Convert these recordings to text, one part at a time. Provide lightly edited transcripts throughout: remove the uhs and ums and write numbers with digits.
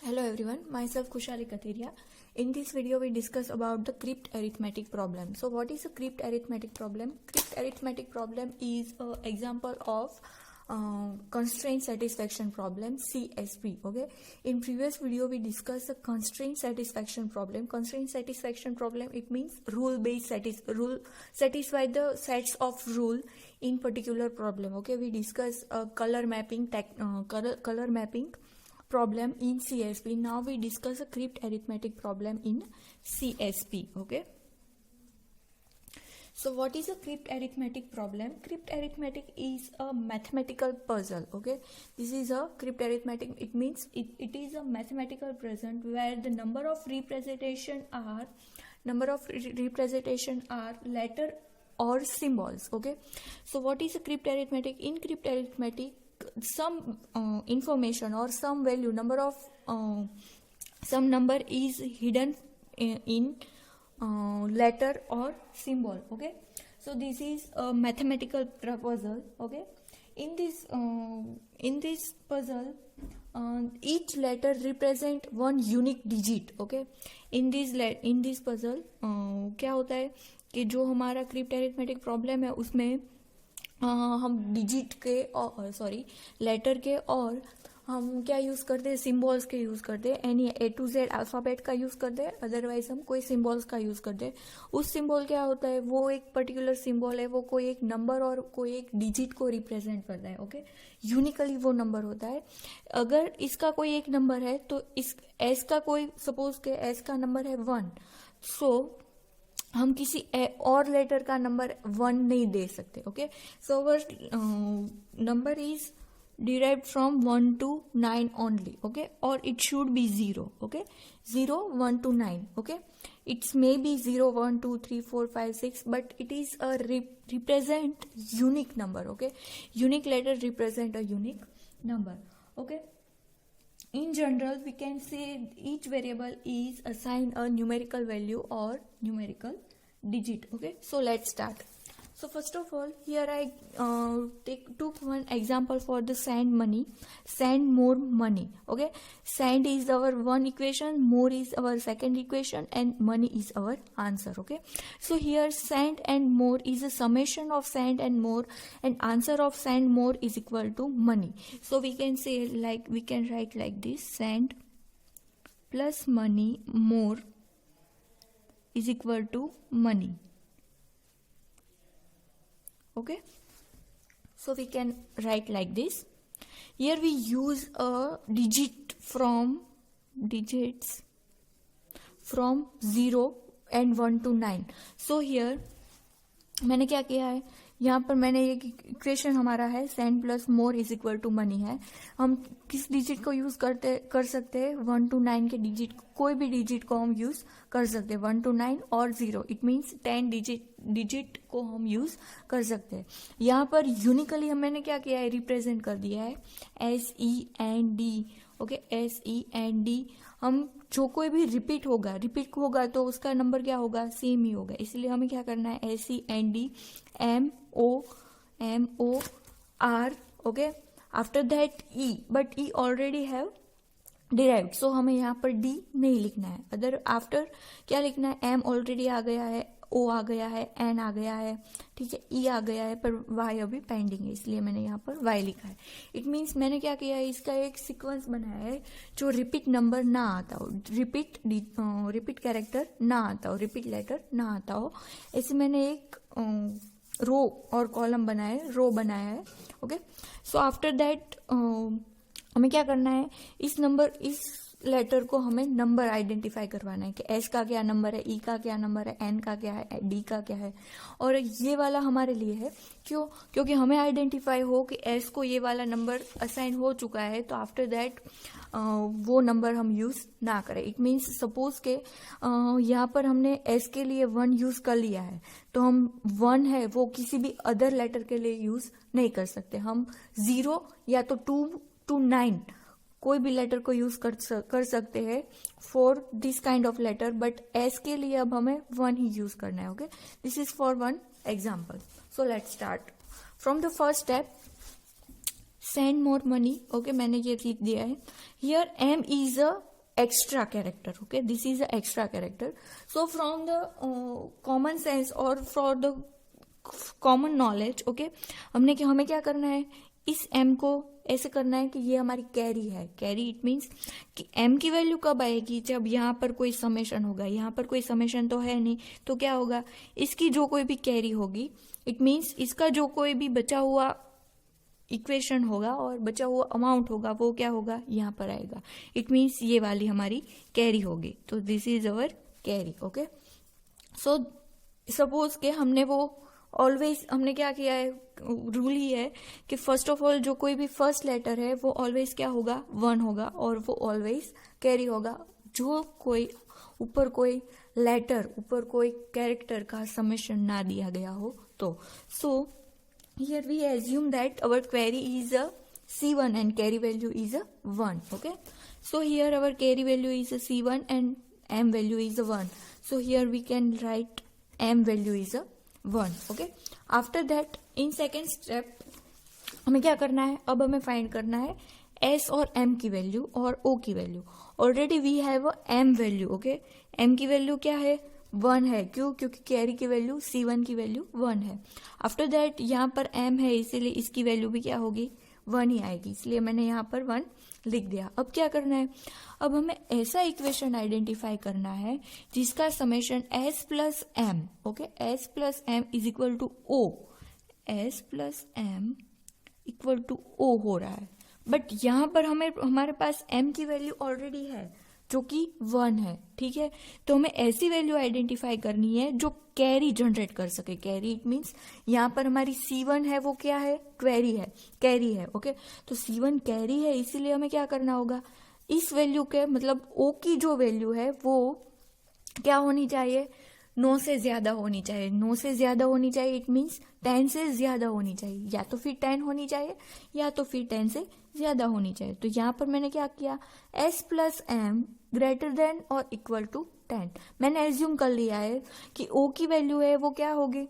Hello everyone, myself Kushali Katheria. In this video we discuss about the crypt arithmetic problem. So what is a crypt arithmetic problem? Crypt arithmetic problem is an example of constraint satisfaction problem, CSP. Okay, in previous video we discussed the constraint satisfaction problem. Constraint satisfaction problem, it means rule based satisfy the sets of rule in particular problem. Okay, we discuss color mapping color mapping problem in CSP. Now we discuss a crypt arithmetic problem in CSP. Okay, so what is a crypt arithmetic problem? Crypt arithmetic is a mathematical puzzle. Okay, this is a crypt arithmetic. It means it is a mathematical puzzle where the number of representation are letter or symbols. Okay, so what is a crypt arithmetic? In crypt arithmetic, some information or some value some number is hidden in letter or symbol. Okay, so this is a mathematical puzzle. Okay, in this puzzle each letter represent one unique digit. Okay, in this puzzle क्या होता है कि जो हमारा crypt arithmetic problem है उसमें हम digit के और लेटर के और हम क्या यूज करते हैं, सिंबल्स के यूज करते हैं. Any A to Z alphabet का यूज करते हैं, अदरवाइज हम कोई सिंबल्स का यूज करते हैं. उस सिंबल क्या होता है, वो एक पर्टिकुलर सिंबल है, वो कोई एक नंबर और कोई एक डिजिट को रिप्रेजेंट करता है. ओके, यूनिकली वो नंबर होता है. अगर इसका कोई एक नंबर है तो इस एस का कोई, सपोज के एस का नंबर है 1, सो हम किसी और लेटर का नंबर 1 नहीं दे सकते. Okay, so our number is derived from 1 to 9 only. Okay, or it should be 0. Okay, 0 1 to 9. Okay, it's maybe 0 1 2 3 4 5 6, but it is a represent unique number. Okay, unique letter represent a unique number. Okay, in general we can say each variable is assigned a numerical value or numerical digit. Okay, so let's start. So first of all, here I took one example for the send money, send more money. Okay, send is our one equation, more is our second equation, and money is our answer. Okay, so here send and more is a summation of send and more, and answer of send more is equal to money. So we can say, like, we can write like this: send plus money more is equal to money. Okay, so we can write like this. Here we use a digits from 0 and 1 to 9. So here मैंने क्या किया है, यहाँ पर मैंने एक equation हमारा है send plus more is equal to money है. हम किस डिजिट को यूज कर सकते हैं, 1 to 9 के डिजिट, कोई भी डिजिट को हम यूज कर सकते हैं, 1 to 9 और 0. इट मीन्स 10 डिजिट को हम यूज कर सकते हैं. यहाँ पर यूनिकली मैंने क्या किया है, रिप्रेजेंट कर दिया है SEND. Okay, SEND. हम जो कोई भी रिपीट होगा तो उसका नंबर क्या होगा, सेम ही होगा. इसलिए हमें क्या करना है, SEND MOR. Okay, after that E, but E already have derived, so हमें यहाँ पर D नहीं लिखना है. अदर आफ्टर क्या लिखना है, M ऑलरेडी आ गया है, O आ गया है, N आ गया है, ठीक है, E आ गया है, पर Y अभी पेंडिंग है, इसलिए मैंने यहाँ पर Y लिखा है. इट मीन्स मैंने क्या किया है, इसका एक सीक्वेंस बनाया है जो रिपीट नंबर ना आता हो, रिपीट कैरेक्टर ना आता हो, रिपीट लेटर ना आता हो. ऐसे मैंने एक रो और कॉलम बनाया है. ओके, सो आफ्टर दैट हमें क्या करना है, इस लेटर को हमें नंबर आइडेंटिफाई करवाना है कि एस का क्या नंबर है, ई का क्या नंबर है, एन का क्या है, डी का क्या है. और ये वाला हमारे लिए है क्योंकि हमें आइडेंटिफाई हो कि एस को ये वाला नंबर असाइन हो चुका है, तो आफ्टर दैट वो नंबर हम यूज ना करें. इट मीन्स सपोज के यहाँ पर हमने एस के लिए 1 यूज कर लिया है, तो हम 1 है वो किसी भी अदर लेटर के लिए यूज नहीं कर सकते. हम 0 या तो 2 to 9 कोई भी लेटर को यूज कर सकते हैं for this kind of letter, but S के लिए अब हमें 1 ही यूज करना है. Okay, this is for one example. So let's start from the first step. Send more money. Okay, मैंने ये लिख दिया है. Here M is a extra character. Okay, this is the extra character. So from the common sense or for the common knowledge, okay, हमें क्या करना है, इस m को ऐसे करना है कि ये हमारी कैरी है. कैरी इट मीन्स कि m की वैल्यू कब आएगी, जब यहाँ पर कोई समेशन होगा. यहाँ पर कोई समेशन तो है नहीं, तो क्या होगा, इसकी जो कोई भी कैरी होगी, इट मीन्स इसका जो कोई भी बचा हुआ इक्वेशन होगा और बचा हुआ अमाउंट होगा, वो क्या होगा, यहाँ पर आएगा. इट मीन्स ये वाली हमारी कैरी होगी. तो this is our carry. Okay, so suppose के हमने वो ऑलवेज हमने क्या किया है, रूल ही है कि फर्स्ट ऑफ ऑल जो कोई भी फर्स्ट लेटर है वो ऑलवेज क्या होगा, 1 होगा और वो ऑलवेज कैरी होगा. जो कोई ऊपर कोई लेटर, ऊपर कोई कैरेक्टर का समेशन ना दिया गया हो तो. सो here we assume that our query is a C1 and carry value is a 1. Okay, so here our carry value is a C1 and M value is a 1. So here we can write M value is a 1. Okay, after that in second step हमें क्या करना है, अब हमें find करना है S और M की वैल्यू और O की value. Already we have a M value. Okay, M की वैल्यू क्या है, 1 है. क्यों, क्योंकि कैरी की वैल्यू C1 की वैल्यू 1 है. आफ्टर दैट यहाँ पर M है, इसीलिए इसकी वैल्यू भी क्या होगी, 1 ही आएगी, इसलिए मैंने यहाँ पर 1 लिख दिया. अब क्या करना है, अब हमें ऐसा इक्वेशन आइडेंटिफाई करना है जिसका summation S plus M. Okay, S plus M is equal to O. S plus M equal to O हो रहा है. बट यहाँ पर हमारे पास M की वैल्यू ऑलरेडी है जो कि 1 है. ठीक है, तो हमें ऐसी वैल्यू आइडेंटिफाई करनी है जो कैरी जनरेट कर सके. कैरी इट मीन्स यहाँ पर हमारी C1 है, वो क्या है, क्वेरी है, कैरी है. ओके, तो C1 कैरी है, इसीलिए हमें क्या करना होगा, इस वैल्यू के मतलब O की जो वैल्यू है वो क्या होनी चाहिए, 9 से ज्यादा होनी चाहिए. 9 से ज्यादा होनी चाहिए इट मीन्स 10 से ज्यादा होनी चाहिए, या तो फिर 10 होनी चाहिए या तो फिर 10 से ज्यादा होनी चाहिए. तो यहाँ पर मैंने क्या किया, S plus M greater than और इक्वल टू 10. मैंने एज्यूम कर लिया है कि O की वैल्यू है वो क्या होगी,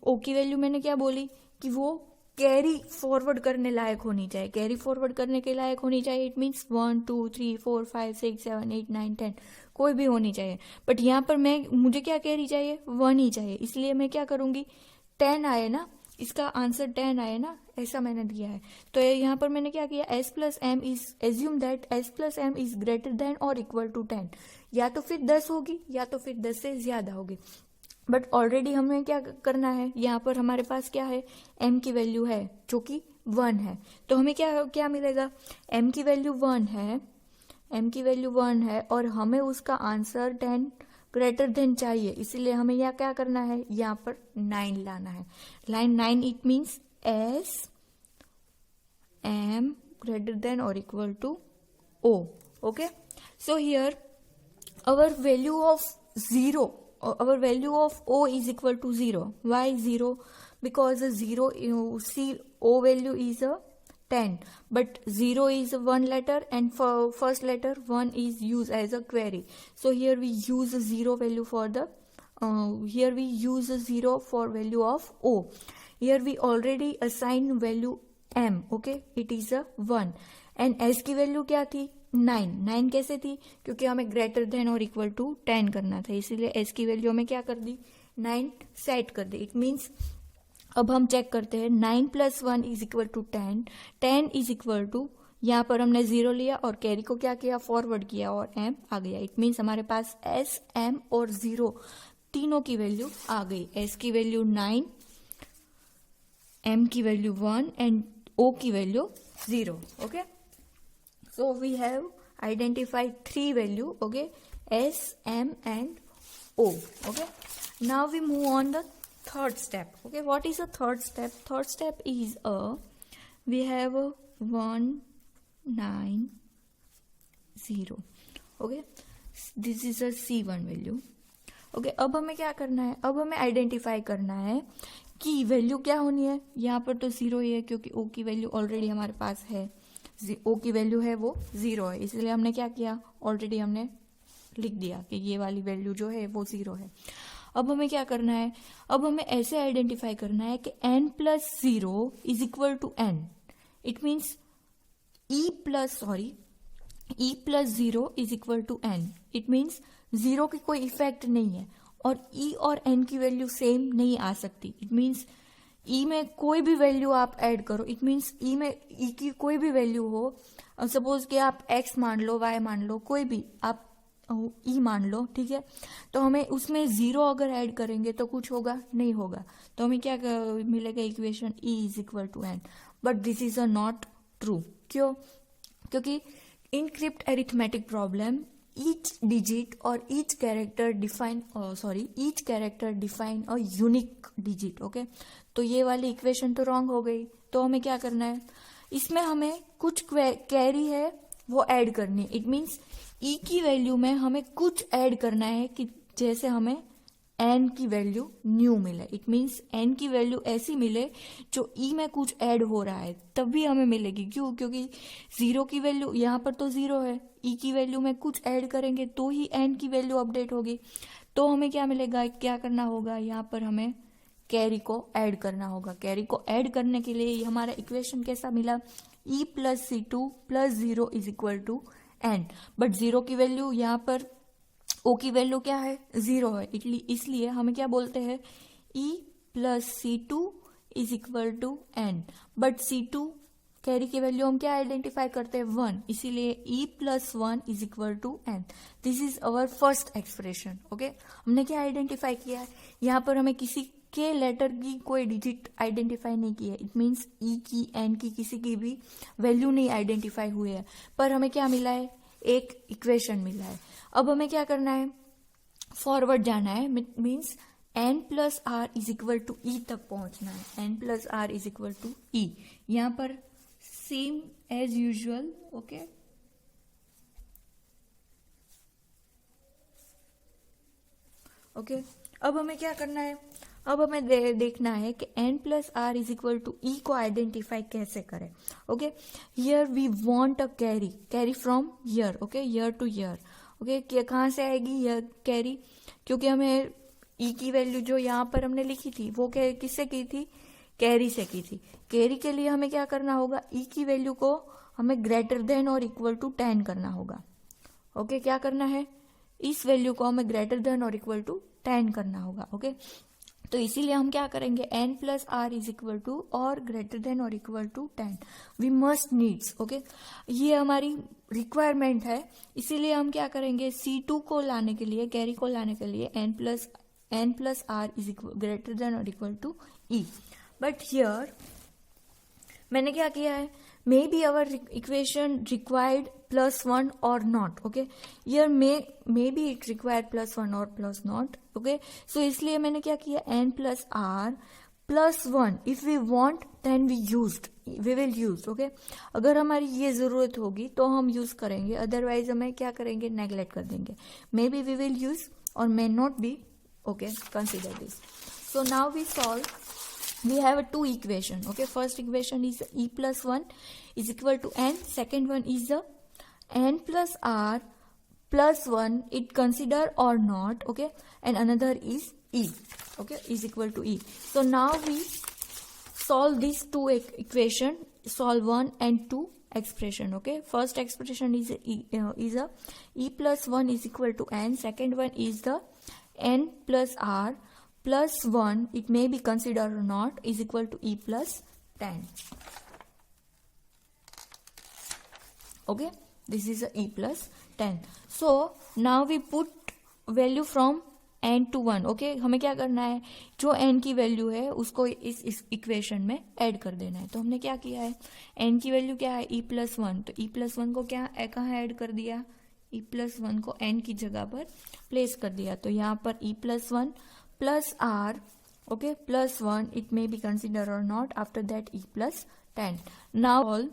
O की वैल्यू मैंने क्या बोली कि वो कैरी फॉरवर्ड करने लायक होनी चाहिए. कैरी फॉरवर्ड करने के लायक होनी चाहिए इट मीन्स 1 2 3 4 5 6 7 8 9 10 कोई भी होनी चाहिए. बट यहाँ पर मुझे क्या कैरी चाहिए, 1 ही चाहिए, इसलिए मैं क्या करूंगी, 10 आए ना, इसका आंसर 10 आए ना, ऐसा मैंने दिया है. तो यहाँ पर मैंने क्या किया, S plus M is assume that S plus M is greater than और इक्वल टू 10. या तो फिर 10 होगी या तो फिर 10 से ज्यादा होगी. बट ऑलरेडी हमें क्या करना है, यहाँ पर हमारे पास क्या है, M की वैल्यू है जो कि 1 है. तो हमें क्या मिलेगा, M की वैल्यू 1 है, M की वैल्यू 1 है और हमें उसका आंसर 10 ग्रेटर देन चाहिए, इसलिए हमें यहाँ क्या करना है, यहाँ पर 9 लाना है. Line 9 it means S M greater than और equal to O. Okay, so here our value of 0, our value of O is equal to 0. Why 0? Because 0, you see O value is a 10, but 0 is one letter and for first letter 1 is used as a query. So here we use a 0 value for the here we use a 0 for value of O. Here we already assign value M. Okay, it is a 1 and S की value क्या थी, 9. 9 कैसे थी, क्योंकि हमें greater than और equal to 10 करना था, इसीलिए S की वैल्यू हमें क्या कर दी, 9 सेट कर दी. इट मीन्स अब हम चेक करते हैं, 9 plus 1 is equal to 10. 10 is equal to, यहाँ पर हमने 0 लिया और कैरी को क्या किया, फॉरवर्ड किया और M आ गया. इट मीन्स हमारे पास S M और 0 तीनों की वैल्यू आ गई. S की वैल्यू 9, M की वैल्यू 1 एंड O की value 0. Okay, so we have identified 3 value. Okay, S M and O. Okay, now we move on the third step. Okay, what is the third step? Third step is we have a 1 9 0. Okay, this is a C1 value. Okay, अब हमें क्या करना है, अब हमें identify करना है कि वैल्यू क्या होनी है. यहाँ पर तो 0 ही है क्योंकि O की वैल्यू ऑलरेडी हमारे पास है, O की वैल्यू है वो 0 है, इसलिए हमने क्या किया, ऑलरेडी हमने लिख दिया कि ये वाली वैल्यू जो है वो 0 है. अब हमें क्या करना है, अब हमें ऐसे आइडेंटिफाई करना है कि n plus 0 is equal to n. It means e plus 0 is equal to n। It means 0 की कोई इफेक्ट नहीं है और e और n की वैल्यू सेम नहीं आ सकती। इट मीन्स e में कोई भी वैल्यू आप ऐड करो, इट मीन्स e में e की कोई भी वैल्यू हो, सपोज कि आप x मान लो, y मान लो, कोई भी आप e मान लो, ठीक है, तो हमें उसमें 0 अगर ऐड करेंगे तो कुछ होगा नहीं होगा, तो हमें क्या मिलेगा equation e is equal to n। But this is a not true. क्यों? क्योंकि in crypt arithmetic problem each digit or each character define a unique digit। Okay, तो ये वाली इक्वेशन तो रॉन्ग हो गई। तो हमें क्या करना है, इसमें हमें कुछ कैरी है वो ऐड करनी है। इट मीन्स e की वैल्यू में हमें कुछ ऐड करना है कि जैसे हमें n की वैल्यू न्यू मिले। इट मीन्स n की वैल्यू ऐसी मिले जो e में कुछ ऐड हो रहा है तभी हमें मिलेगी। क्यों? क्योंकि 0 की वैल्यू यहाँ पर तो 0 है, e की वैल्यू में कुछ ऐड करेंगे तो ही n की वैल्यू अपडेट होगी। तो हमें क्या मिलेगा, क्या करना होगा, यहाँ पर हमें कैरी को ऐड करना होगा। कैरी को ऐड करने के लिए हमारा इक्वेशन कैसा मिला, e plus C2 plus 0 is equal to n। But 0 की वैल्यू यहाँ पर o की वैल्यू क्या है, 0 है, इसलिए हमें क्या बोलते हैं, e plus C2 is equal to n। But C2 carry की वैल्यू हम क्या आइडेंटिफाई करते हैं, 1, इसीलिए e plus 1 is equal to n। This is our first expression. Okay, हमने क्या आइडेंटिफाई किया है, यहाँ पर हमें किसी के लेटर की कोई डिजिट आइडेंटिफाई नहीं की है। इट मीन्स e की, n की, किसी की भी वैल्यू नहीं आइडेंटिफाई हुई है, पर हमें क्या मिला है, एक इक्वेशन मिला है। अब हमें क्या करना है, फॉरवर्ड जाना है। Means n plus R is equal to E तक पहुंचना है। n plus R is equal to E, यहाँ पर same as usual. Okay, okay, अब हमें क्या करना है, अब हमें देखना है कि n plus R is equal to E को आइडेंटिफाई कैसे करें। Okay, here we want a carry from here. Okay, here to here. Okay, कहाँ से आएगी यह कैरी, क्योंकि हमें e की वैल्यू जो यहाँ पर हमने लिखी थी वो किससे की थी, कैरी से की थी। कैरी के लिए हमें क्या करना होगा, e की वैल्यू को हमें ग्रेटर देन और इक्वल टू 10 करना होगा। ओके, क्या करना है, इस वैल्यू को हमें ग्रेटर देन और इक्वल टू 10 करना होगा। ओके, तो इसीलिए हम क्या करेंगे, n plus R is equal to और ग्रेटर देन और equal to 10 we must needs. Okay, ये हमारी रिक्वायरमेंट है, इसीलिए हम क्या करेंगे, C2 को लाने के लिए, कैरी को लाने के लिए n plus R is equal greater than और equal to e। But here मैंने क्या किया है, may be our equation required +1 or not। Okay, here may be it required +1 or +not। Okay, so इसलिए मैंने क्या किया, n plus R +1 if we want then we will use. Okay, अगर हमारी ये जरूरत होगी तो हम यूज करेंगे, अदरवाइज हमें क्या करेंगे, नेग्लेक्ट कर देंगे। May be we will use और may not be. Okay, consider this. So now we solve, we have two equation। okay, first equation is e plus 1 is equal to n, second one is the n plus r plus 1 it consider or not। okay, and another is e। okay, is equal to e। so now we solve these two equation, solve 1 and 2 expression। okay, first expression is a e plus 1 is equal to n, second one is the n plus r plus 1 it may be considered or not is equal to e plus 10। okay, this is a e plus 10। so now we put value from n to 1। okay, हमें क्या करना है, जो n की value है उसको इस equation में ऐड कर देना है। तो हमने क्या किया है, n की वैल्यू क्या है, e प्लस 1, तो e प्लस 1 को क्या कहाँ ऐड कर दिया, e प्लस 1 को n की जगह पर प्लेस कर दिया। तो यहाँ पर e plus 1 plus r, okay, plus 1 it may be considered or not, after that e plus 10। now all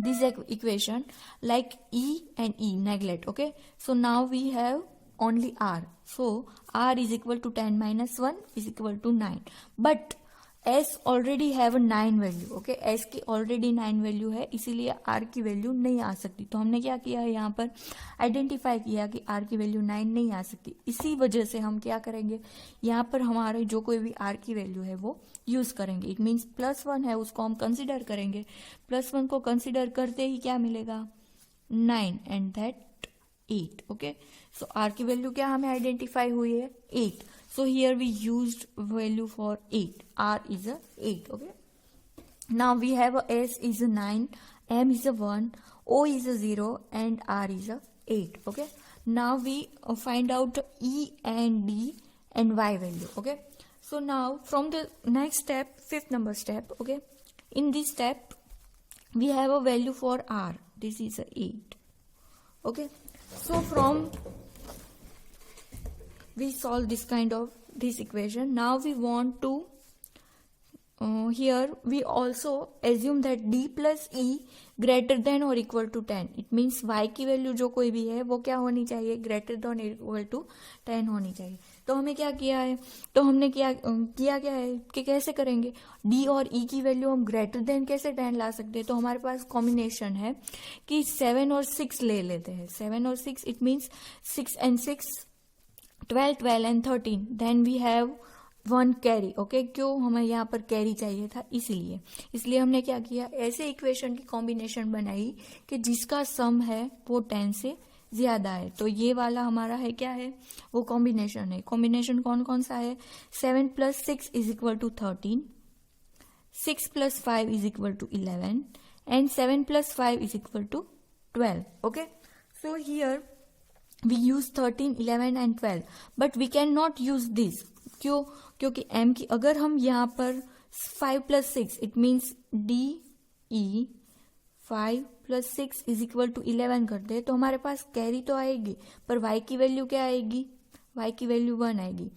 this equation like e and e neglect। okay, so now we have only r, so r is equal to 10 minus 1 is equal to 9। but s already have a 9 value. Okay, s की already 9 value है, इसीलिए r की value नहीं आ सकती। तो हमने क्या किया है, यहाँ पर आइडेंटिफाई किया कि r की वैल्यू 9 नहीं आ सकती। इसी वजह से हम क्या करेंगे, यहाँ पर हमारे जो कोई भी r की वैल्यू है वो यूज करेंगे। इट मीन्स +1 है उसको हम कंसिडर करेंगे, +1 को कंसिडर करते ही क्या मिलेगा, 9 and that 8. Okay, so r की वैल्यू क्या हमें आइडेंटिफाई हुई है 8. So here we used value for 8. R is a 8. Okay, now we have a S is a 9, M is a 1, O is a 0 and R is a 8. Okay, now we find out E and D and Y value. Okay, so now from the next step, fifth number step. Okay, in this step we have a value for R. This is a 8. Okay, so from we solve this equation. Now we want to here we also assume that d plus e greater than or equal to 10. It means y की value जो कोई भी है वो क्या होनी चाहिए, greater than और इक्वल टू 10 होनी चाहिए. तो हमें क्या किया है, तो हमने किया क्या है कि कैसे करेंगे, d और e की वैल्यू हम ग्रेटर देन कैसे 10 ला सकते हैं. तो हमारे पास कॉम्बिनेशन है कि 7 और 6 ले लेते हैं. 7 और 6 it means 6 and 6 12 and 13. Then we have 1 carry. Okay, क्यों हमें यहाँ पर कैरी चाहिए था, इसलिए हमने क्या किया, ऐसे इक्वेशन की कॉम्बिनेशन बनाई कि जिसका सम है वो 10 से ज्यादा है. तो ये वाला हमारा है क्या है, वो कॉम्बिनेशन है. कॉम्बिनेशन कौन कौन सा है, 7 + 6 = 13, 6 + 5 = 11 and 7 + 5 = 12. Okay, so here we use 13, 11 and 12 but we cannot use this. क्यों, क्योंकि m की अगर हम यहाँ पर 5 + 6 इट मीन्स DE 5 + 6 = 11 कर दे तो हमारे पास कैरी तो आएगी, पर y की वैल्यू क्या आएगी, y की वैल्यू 1 आएगी.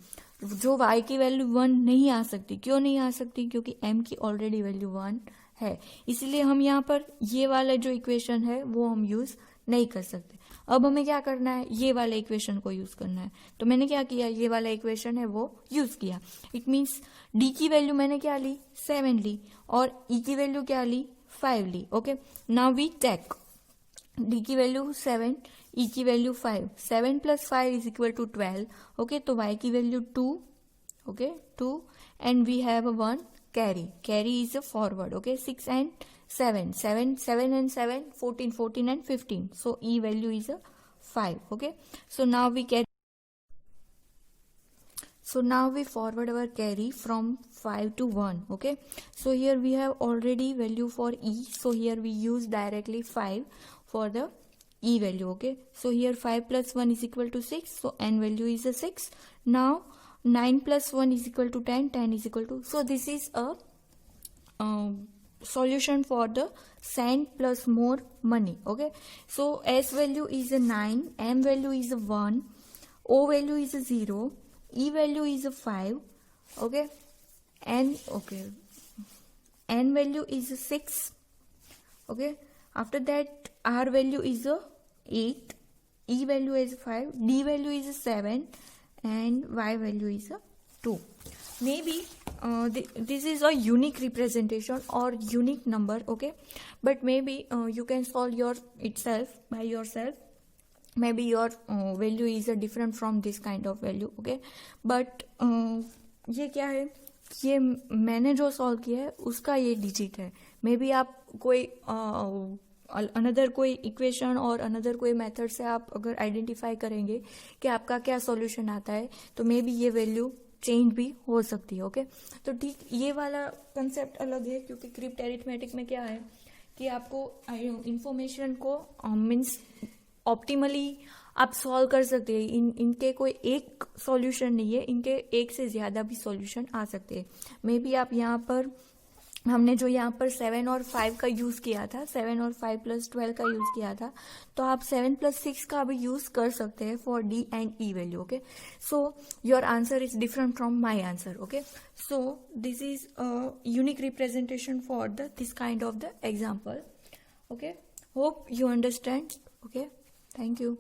जो y की वैल्यू 1 नहीं आ सकती, क्यों नहीं आ सकती, क्योंकि m की ऑलरेडी वैल्यू 1 है. इसलिए हम यहाँ पर ये वाला जो इक्वेशन है वो हम यूज नहीं कर सकते. अब हमें क्या करना है, ये वाला इक्वेशन को यूज करना है. तो मैंने क्या किया, ये वाला इक्वेशन है वो यूज किया. इट मीन्स d की वैल्यू मैंने क्या ली, 7 ली और e की वैल्यू क्या ली, 5 ली. Okay, now we check, d की वैल्यू 7, e की वैल्यू 5, 7 + 5 = 12. ओके, तो y की value 2. Okay, 2 and we have a 1 carry is a forward. Okay, 6 and 7 and 7 14 and 15. So e value is a 5. Okay, so now we forward our carry from 5 to 1. Okay, so here we have already value for e, so here we use directly 5 for the e value. Okay, so here 5 + 1 = 6, so n value is a 6. Now 9 + 1 = 10, 10 = so this is a solution for the sand plus more money. Okay, so S value is a 9, M value is a 1, O value is a 0, E value is a 5. Okay, N value is a 6. Okay, after that R value is a 8, E value is 5, D value is a 7 and Y value is a 2. Maybe this is a unique representation or unique number. Okay, but maybe you can solve by yourself. Maybe your value is different from this kind of value. Okay, but ये क्या है, ये मैंने जो solve किया है उसका ये डिजिट है. मे बी आप कोई अनदर कोई इक्वेशन और अनदर कोई मेथड से आप अगर आइडेंटिफाई करेंगे कि आपका क्या सॉल्यूशन आता है, तो मे बी ये वैल्यू चेंज भी हो सकती है. ओके, तो ठीक ये वाला कंसेप्ट अलग है, क्योंकि क्रिप्ट अरिथमेटिक में क्या है कि आपको इंफॉर्मेशन को मीन्स ऑप्टिमली आप सॉल्व कर सकते हैं. इनके कोई एक सॉल्यूशन नहीं है, इनके एक से ज्यादा भी सॉल्यूशन आ सकते हैं. मे बी आप यहाँ पर हमने जो यहाँ पर 7 और 5 का यूज किया था, 7 और 5 + 12 का यूज किया था, तो आप 7 + 6 का भी यूज कर सकते हैं for D and E value. Okay, so your answer is different from my answer. Okay, so this is a unique representation for this kind of the example. Okay, hope you understand. Okay, thank you.